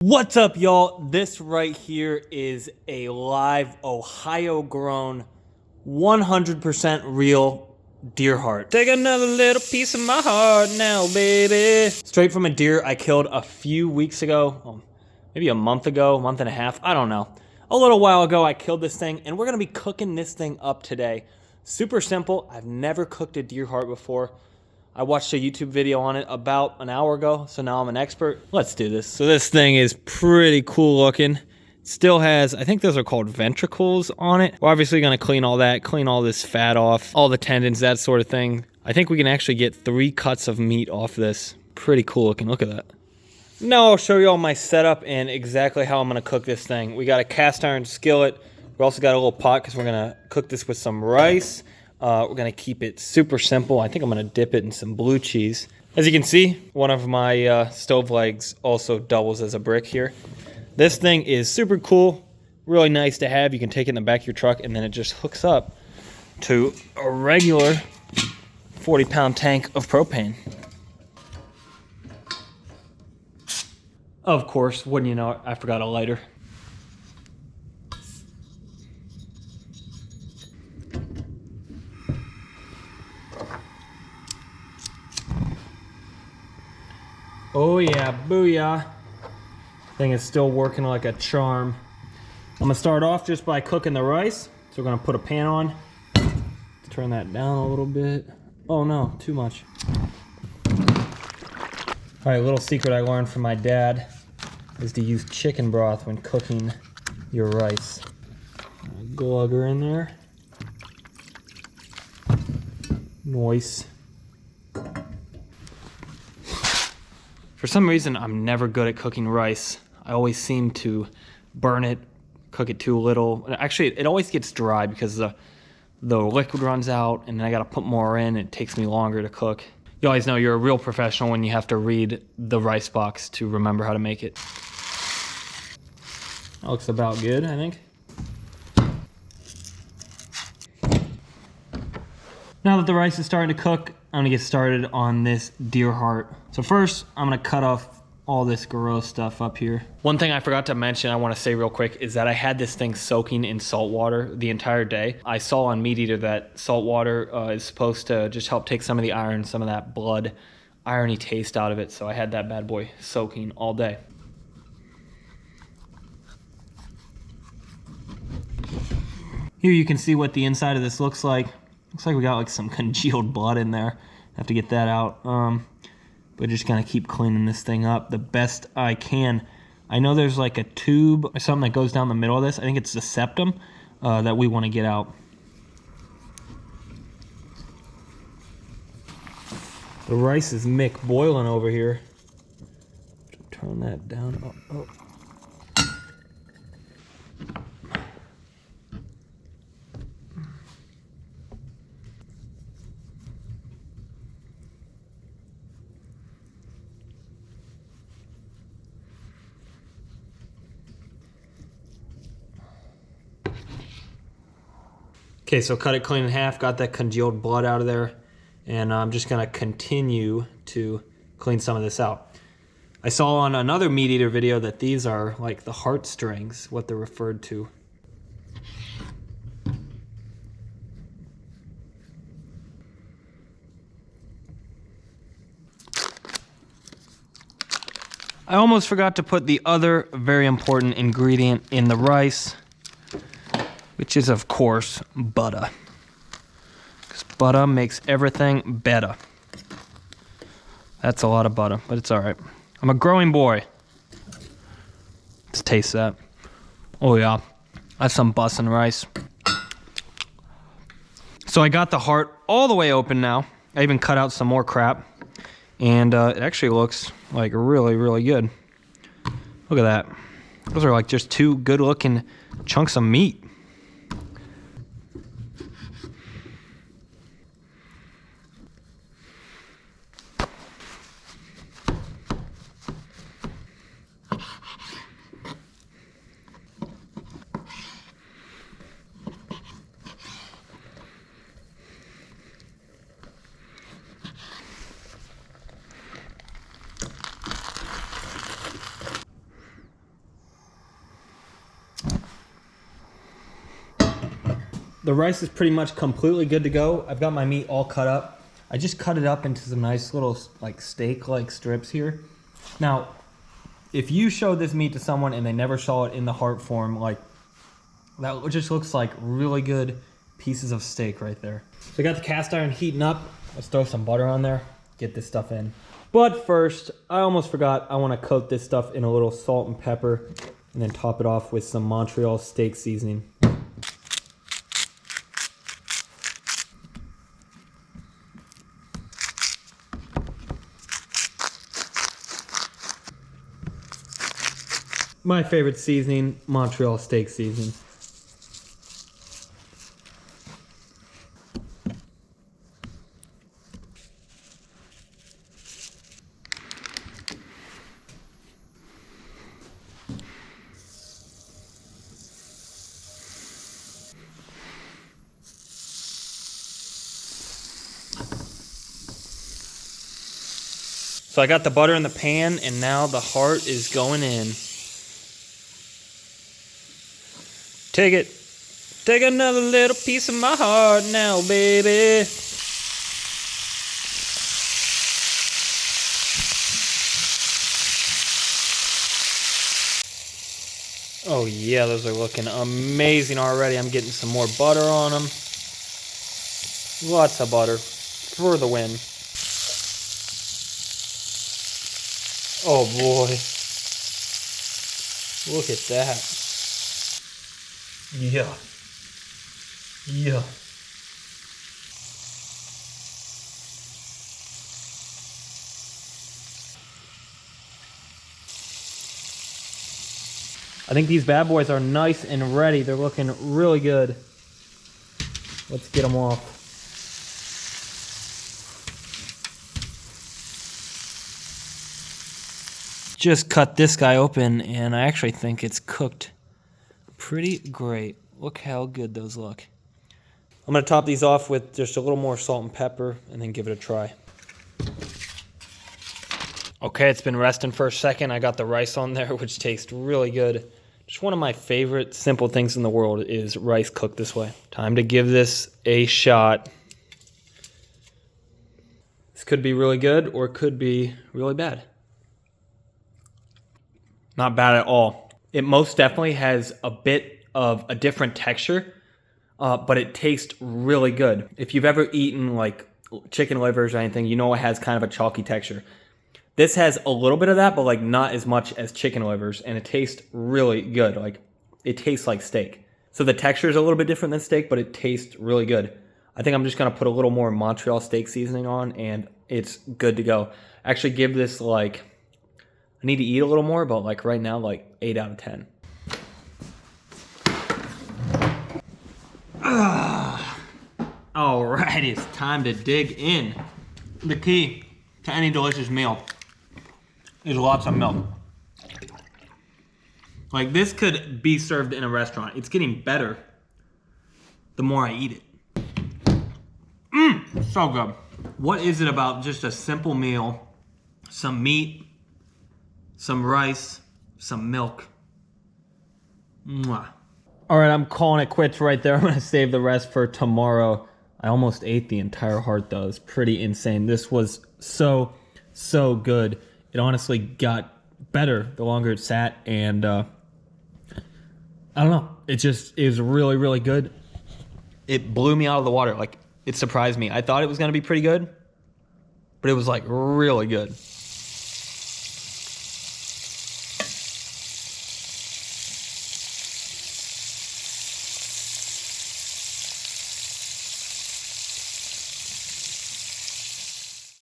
What's up, y'all? This right here is a live Ohio grown 100% real deer heart. Take another little piece of my heart now, baby. Straight from a deer I killed a few weeks ago, maybe a month ago, month and a half, I don't know. A little while ago I killed this thing and we're gonna be cooking this thing up today. Super simple. I've never cooked a deer heart before. I watched a YouTube video on it about an hour ago, so now I'm an expert. Let's do this. So this thing is pretty cool looking. It still has, I think those are called ventricles on it. We're obviously gonna clean all that, clean all this fat off, all the tendons, that sort of thing. I think we can actually get 3 cuts of meat off this. Pretty cool looking, look at that. Now I'll show you all my setup and exactly how I'm gonna cook this thing. We got a cast iron skillet. We also got a little pot because we're gonna cook this with some rice. We're gonna keep it super simple. I think I'm gonna dip it in some blue cheese. As you can see, one of my stove legs also doubles as a brick here. This thing is super cool, really nice to have. You can take it in the back of your truck and then it just hooks up to a regular 40-pound tank of propane. Of course, wouldn't you know it, I forgot a lighter. Oh yeah, booyah. Thing is still working like a charm. I'm gonna start off just by cooking the rice. So we're gonna put a pan on. Turn that down a little bit. Oh no, too much. All right, little secret I learned from my dad is to use chicken broth when cooking your rice. Glug her in there. Nice. For some reason, I'm never good at cooking rice. I always seem to burn it, cook it too little. Actually, it always gets dry because the liquid runs out and then I gotta put more in. It takes me longer to cook. You always know you're a real professional when you have to read the rice box to remember how to make it. That looks about good, I think. Now that the rice is starting to cook, I'm gonna get started on this deer heart. So first, I'm gonna cut off all this gross stuff up here. One thing I forgot to mention, I wanna say real quick, is that I had this thing soaking in salt water the entire day. I saw on Meat Eater that salt water is supposed to just help take some of the iron, some of that blood, irony taste out of it. So I had that bad boy soaking all day. Here you can see what the inside of this looks like. Looks like we got like some congealed blood in there. Have to get that out. But just gonna keep cleaning this thing up the best I can. I know there's like a tube or something that goes down the middle of this. I think it's the septum that we want to get out. The rice is Mick boiling over here. Turn that down. Oh. Okay, so cut it clean in half, got that congealed blood out of there, and I'm just gonna continue to clean some of this out. I saw on another Meat Eater video that these are like the heartstrings, what they're referred to. I almost forgot to put the other very important ingredient in the rice, which is, of course, butter. Because butter makes everything better. That's a lot of butter, but it's all right. I'm a growing boy. Let's taste that. Oh yeah, that's some bussin' rice. So I got the heart all the way open now. I even cut out some more crap. And it actually looks like really, really good. Look at that. Those are like just 2 good looking chunks of meat. The rice is pretty much completely good to go. I've got my meat all cut up. I just cut it up into some nice little like steak-like strips here. Now, if you showed this meat to someone and they never saw it in the heart form, like that just looks like really good pieces of steak right there. So I got the cast iron heating up. Let's throw some butter on there, get this stuff in. But first, I almost forgot, I want to coat this stuff in a little salt and pepper and then top it off with some Montreal steak seasoning. My favorite seasoning, Montreal steak seasoning. So I got the butter in the pan and now the heart is going in. Take it. Take another little piece of my heart now, baby. Oh yeah, those are looking amazing already. I'm getting some more butter on them. Lots of butter for the win. Oh boy. Look at that. Yeah. Yeah. I think these bad boys are nice and ready. They're looking really good. Let's get them off. Just cut this guy open and I actually think it's cooked pretty great. Look how good those look. I'm gonna top these off with just a little more salt and pepper and then give it a try. Okay, it's been resting for a second. I got the rice on there, which tastes really good. Just one of my favorite simple things in the world is rice cooked this way. Time to give this a shot. This could be really good or it could be really bad. Not bad at all. It most definitely has a bit of a different texture, but it tastes really good. If you've ever eaten like chicken livers or anything, you know it has kind of a chalky texture. This has a little bit of that, but like not as much as chicken livers, and it tastes really good. Like it tastes like steak. So the texture is a little bit different than steak, but it tastes really good. I think I'm just gonna put a little more Montreal steak seasoning on and it's good to go. Actually give this like, I need to eat a little more, but like right now, like 8 out of 10. All right, it's time to dig in. The key to any delicious meal is lots of milk. Like this could be served in a restaurant. It's getting better the more I eat it. So good. What is it about just a simple meal, some meat, some rice, some milk? Mwah. All right, I'm calling it quits right there. I'm gonna save the rest for tomorrow. I almost ate the entire heart though. It's pretty insane. This was so good. It honestly got better the longer it sat, and I don't know. It was really good. It blew me out of the water. Like it surprised me. I thought it was gonna be pretty good, but it was like really good.